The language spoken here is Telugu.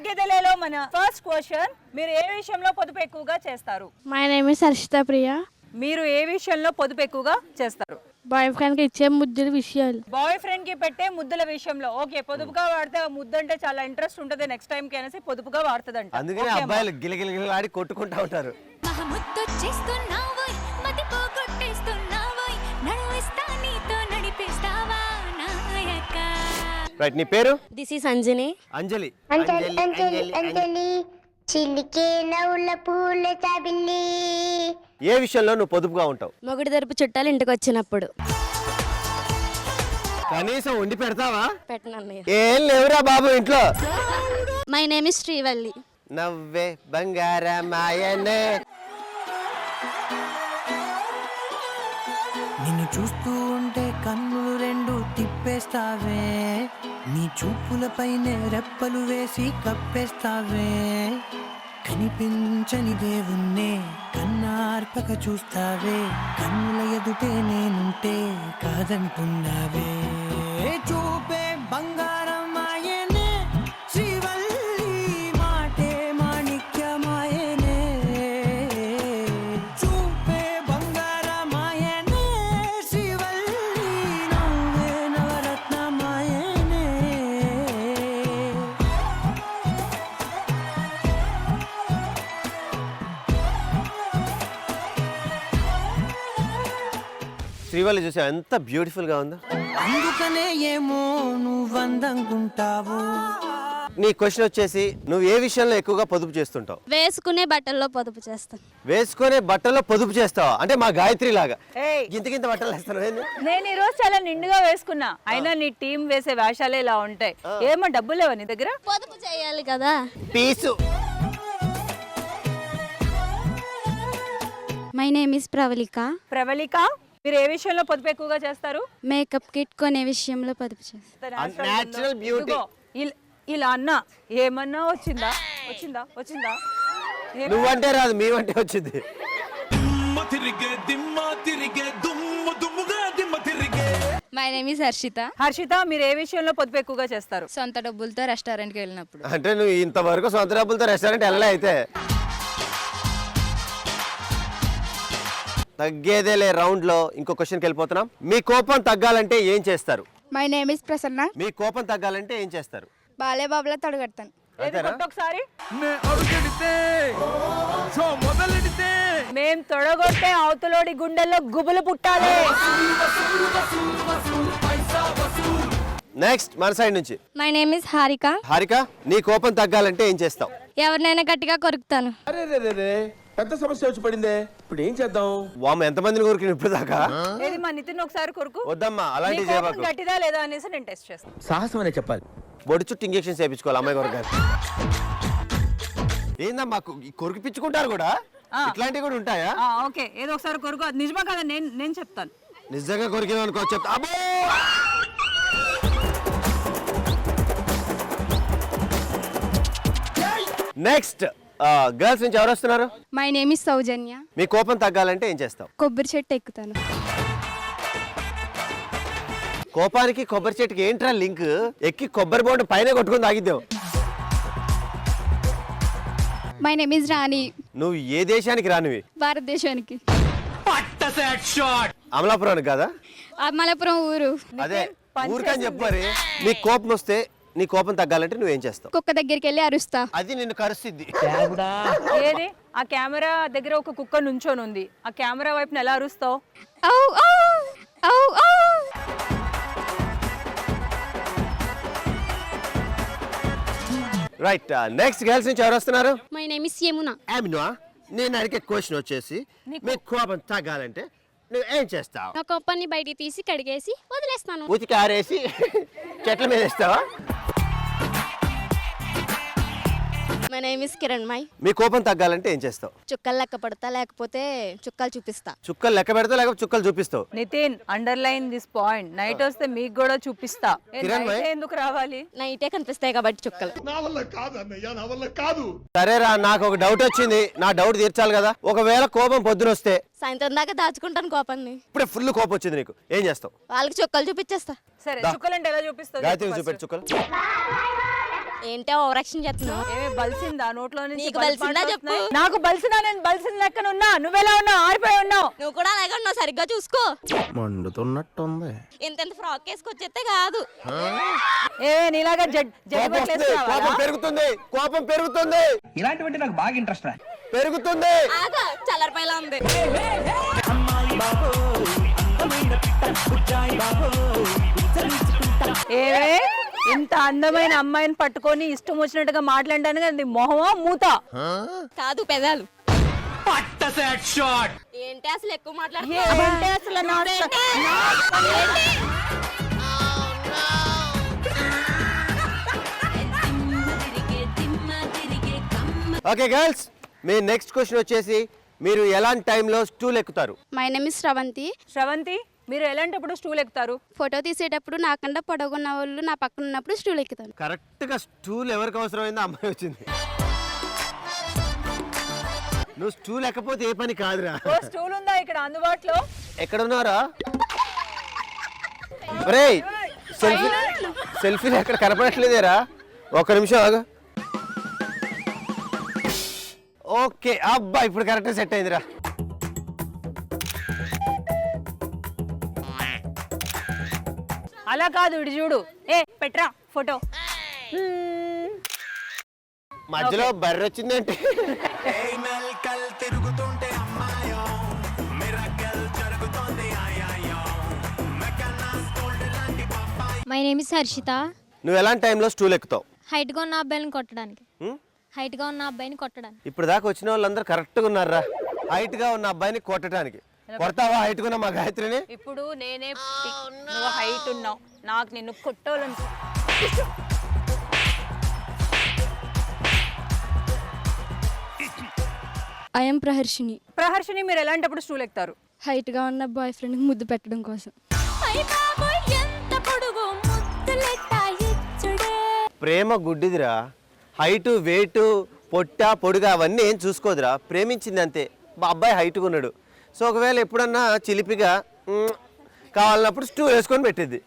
తగ్గేదేలేలో మన ఫస్ట్ క్వశ్చన్, మీరు ఏ విషయంలో పొదుపు ఎక్కువగా చేస్తారు? మై నేమ్ ఇస్ హర్షిత ప్రియ. మీరు ఏ విషయంలో పొదుపు ఎక్కువగా చేస్తారు? బాయ్ ఫ్రెండ్కి ఇచ్చే ముద్దుల విషయాలు. బాయ్ ఫ్రెండ్ కి పెట్టే ముద్దుల విషయంలో. ఓకే, పొదుపుగా వాడితే ఆ ముద్దు అంటే చాలా ఇంట్రెస్ట్ ఉంటుంది నెక్స్ట్ టైం కి అనేసి పొదుపుగా వాడుతుందంట. అందుకని అబ్బాయిలు గిలగిల ఆడి కొట్టుకుంటా ఉంటారు. రైట్, నీ పేరు? This is Anjani. అంజలి. అంజలి చిల్లికే నవ్వుల పూల చాబిల్లి. ఏ విషయంలో నువ్వు పొదుపుగా ఉంటావు? మొగుడు తరపు చుట్టాలు ఇంటికి వచ్చినప్పుడు. కనీసం వండి పెడతావా? పెట్టనన్నయ్య. ఏం లేవురా బాబు ఇంట్లో. My name is Srivalli. నవ్వే బంగారమాయనే. నిన్ను చూస్తూ ఉంటే కన్నులు రెండు తిప్పేస్తావే, నీ చూపులపైనే రెప్పలు వేసి కప్పేస్తావే, కనిపించని దేవుణ్ణే కన్నార్పక చూస్తావే, కన్నుల ఎదుటే నేనుంటే కాదంటున్నావే. చూపే బంగారమాయనే శ్రీవల్లి, మాటే మాణిక్యమాయనే. చూపే బంగారమాయనే శ్రీవల్లి, నవ్వే నవరత్నమాయనే. శ్రీవల్లి చూసా ఎంత బ్యూటిఫుల్ గా ఉందో. అందుకనే ఏమో నువ్వందంగుంటావు. నీ క్వశ్చన్ వచ్చేసి, నువ్వు ఏ విషయంలో ఎక్కువగా పొదుపు చేస్తుంటావు? వేసుకునే బట్టల్లో పొదుపు చేస్తాను. వేసుకునే బట్టల్లో పొదుపు చేస్తావా? అంటే మా గాయత్రి లాగా ఏయ్, గింత బట్టలు వేస్తాను. నేను ఈ రోజు చాలా నిండుగా వేసుకున్నా, అయినా నీ టీం వేసే వేషాలే ఇలా ఉంటాయి. ఏమో డబ్బులు లేవా నీ దగ్గర? పొదుపు చేయాలి కదా. పీసు. My name is Pravalika. Pravalika, మీరు ఏ విషయంలో పొదుపు ఎక్కువగా చేస్తారు? మేకప్ కిట్ కొనే విషయంలో పొదుపు చేస్తాను. Natural beauty. ఇదిగో, ఇలా అన్నా ఏమన్నా వచ్చిందా? నువ్వంటే రాదు, మేమంటే వచ్చింది. My name is Harshita. Harshita, మీరు ఏ విషయంలో పొదుపు ఎక్కువగా చేస్తారు? సొంత డబ్బులతో రెస్టారెంట్కి వెళ్ళినప్పుడు. అంటే నువ్వు ఇంతవరకు సొంత డబ్బులతో రెస్టారెంట్ వెళ్ళలే అయితే. తగ్గేదేలే రౌండ్ లో ఇంకో క్వశ్చన్కి వెళ్ళిపోతున్నాం. మీ కోపం తగ్గాలంటే ఏం చేస్తారు? My name is Prasanna. మీ కోపం తగ్గాలంటే ఏం చేస్తారు? బాలే బాబులా తొడగడతాను. ఒకసారి మేం తొడగొట్టే అవతలోడి గుండెల్లో గుబులు పుట్టాలి. నెక్స్ట్ మన సైడ్ నుంచి. My name is Harika. Harika, నీ కోపం తగ్గాలంటే ఏం చేస్తావు? ఎవరినైనా గట్టిగా కొరుకుతాను. పెద్ద సమస్య వచ్చి పడిందే, ఇప్పుడు ఏం చేద్దాం? వామ ఎంతమందిని కోరికిన ఇప్పుడు దాకా? ఏది మా నితిన్ ఒకసారి కొరకు. వద్దమ్మా, అలాంటివి నీ కోపం చేయబాకు. గట్టిదా లేదా అనేసి నేను టెస్ట్ చేస్తాను. సాహసం అనే చెప్పాలి. బొడి చుట్టూ ఇంజెక్షన్ చేయించుకోవాలి అమ్మాయి కొరకు. ఏందమ్మా కొరికి పిచ్చుకుంటారు కూడా? ఇట్లాంటివి కూడా ఉంటాయా? ఓకే, ఏదో ఒకసారి కొరకు. అది నిజమా కదా? నేను చెప్తాను. నిజంగా కొరికేదనుకో చెప్తా. అబ్బో! నెక్స్ట్ గర్ల్స్ నుంచి ఎవరు వస్తున్నారు? మై నేమ్ ఇస్ సౌజన్య. మీ కోపం తగ్గాలంటే ఏం చేస్తావు? కొబ్బరి చెట్టు ఎక్కుతాను. కోపానికి కొబ్బరి చెట్టుకి ఏంట్రా లింక్? ఎక్కి కొబ్బరి బోండు పైన కొట్టుకుని తాగిద్దాం. మై నేమ్ ఇస్ రాణి. నువ్వు ఏ దేశానికి రానివి? భారతదేశానికి. అమలాపురానికి కదా? అమలాపురం ఊరు. అదే ఊరికని చెప్పు. మరి నీ కోపం వస్తే, నీ కోపం తగ్గాలంటే నువ్వేం చేస్తావు? కుక్క దగ్గరికి వెళ్ళి అరుస్తా. అది నిన్ను కరుస్తుంది. ఏది ఆ కెమెరా దగ్గర ఒక కుక్క నుంచొని ఉంది, ఆ కెమెరా వైపున ఎలా అరుస్తావు? రైట్, నెక్స్ట్ గర్ల్స్ నుంచి ఎవరు వస్తున్నారు? My name is Yamuna. Amina, నేను అడిగే క్వశ్చన్ వచ్చేసి, మీ కోపం తగ్గాలంటే నువ్వు ఏం చేస్తావు? నా కోపాన్ని బయటికి తీసి కడిగేసి వదిలేస్తాను. ఉతికి ఆరేసి చెట్ల మీద వేస్తావా? My name is Kiran Mai. మీ కోపం తగ్గాలంటే ఏం చేస్తావు? చుక్కలు లెక్క పడతా, లేకపోతే చుక్కలు చూపిస్తా. చుక్కలు లెక్క పెడతావు లేకపోతే చుక్కలు చూపిస్తావు? Nitin, underline this point. Night వస్తే మీకు కూడా చూపిస్తా. కిరణ్ భాయ్, ఎందుకు రావాలి? నైటే కనిపిస్తాయి కాబట్టి చుక్కలు. సరేరా, నాకు ఒక డౌట్ వచ్చింది. నా డౌట్ తీర్చాలి కదా. ఒకవేళ కోపం పొద్దున వస్తే సాయంత్రం దాకా దాచుకుంటాను కోపాన్ని. ఇప్పుడే ఫుల్ కోపం వచ్చింది నీకు, ఏం చేస్తావు? వాళ్ళకి చుక్కలు చూపించేస్తా. సరే, చుక్కలు అంటే ఎలా చూపిస్తావు? గాయత్రికి చూపెట్టు చుక్కలు. ఏంటో ఓవరాక్షన్ చేస్తున్నావు. ఏమే బలిసిందా నోట్లో నుంచి? నీకు బల్బ్ బలిసిందా మాటలు చెప్పు. వస్తున్నాయి. నాకు బలిసిందా? నేను బలిసిన లెక్కన ఉన్నా. నువ్వెలా ఉన్నావు? ఆరిపోయి ఉన్నావు. నువ్వు కూడా అలాగే ఉన్నావు, సరిగ్గా చూసుకో. మండుతున్నట్టుంది. ఇంత ఫ్రాక్ వేసుకొచ్చేస్తే కాదు. ఏ నీలాగా కోపం పెరుగుతుంది, కోపం పెరుగుతుంది, ఇలాంటివంటే నాకు బాగా ఇంట్రెస్ట్ రా. పెరుగుతుంది. ఆగా చల్లరిపోయేలా ఉంది. ఏవే ఇంత అందమైన అమ్మాయిని పట్టుకొని ఇష్టం వచ్చినట్టుగా మాట్లాడడానికి అది మొహమా మూత? కాదు పెదాలు. ఏంటి అసలు ఎక్కువ ఏంటి అసలు ఓకే గర్ల్స్, మీ నెక్స్ట్ క్వశ్చన్ వచ్చేసి మీరు ఎలాంటి టైంలో స్టూల్ ఎక్కుతారు? My name is Sravanthi. Sravanthi, మీరు ఎలాంటప్పుడు స్టూల్ ఎక్కుతారు? ఫోటో తీసేటప్పుడు నాకన్నా పొడవున్న వాళ్ళు నా పక్కన ఉన్నప్పుడు స్టూల్ ఎక్కుతాను. కరెక్ట్ గా స్టూల్ ఎవరికి అవసరమైందో అమ్మాయి వచ్చింది. నువ్వు స్టూల్ ఎక్కపోతే ఏ పని కాదురా. ఓ స్టూల్ ఉందా ఇక్కడ అందుబాటులో? ఎక్కడ ఉన్నారా? ఒరేయ్ సెల్ఫీలు ఎక్కడ కనపడట్లేదేరా? ఒక్క నిమిషం ఆగు. ఓకే అబ్బా, ఇప్పుడు కరెక్ట్ సెట్ అయిందిరా. అలా కాదు, ఇటు చూడు. ఏ పెట్రా ఫోటో. మధ్యలో బర్రె వచ్చిందంటే మై నేమ్ ఇస్ హర్షిత. నువ్వు ఎలాంటి టైంలో స్టూల్ ఎక్కుతావు? హైట్గా ఉన్న అబ్బాయిని కొట్టడానికి. హైట్గా ఉన్న అబ్బాయిని కొట్టడానికి. ఇప్పుడు దాకా వచ్చిన వాళ్ళందరూ కరెక్ట్గా ఉన్నారా? హైట్ గా ఉన్న అబ్బాయిని కొట్టడానికి. కొడతావా హైట్ గా ఉన్న మా గాయత్రిని? ఇప్పుడు నేనే నువ్వు హైట్ ఉన్నావు, నాకు నిన్ను కొట్టాలను. ఐఎమ్ ప్రహర్షిని. ప్రహర్షిని, మీరు ఎలాంటప్పుడు స్టూల్ ఎక్కుతారు? హైట్గా ఉన్న బాయ్ ఫ్రెండ్కి ముద్దు పెట్టడం కోసం. ప్రేమ గుడ్డిదిరా. హైటు వెయిట్ పొట్ట పొడుగా అవన్నీ ఏం చూసుకోదురా. ప్రేమించింది అంతే. మా అబ్బాయి హైట్గా ఉన్నాడు, సో ఒకవేళ ఎప్పుడన్నా చిలిపిగా కావాలన్నప్పుడు స్టూల్ వేసుకొని పెట్టిద్ది.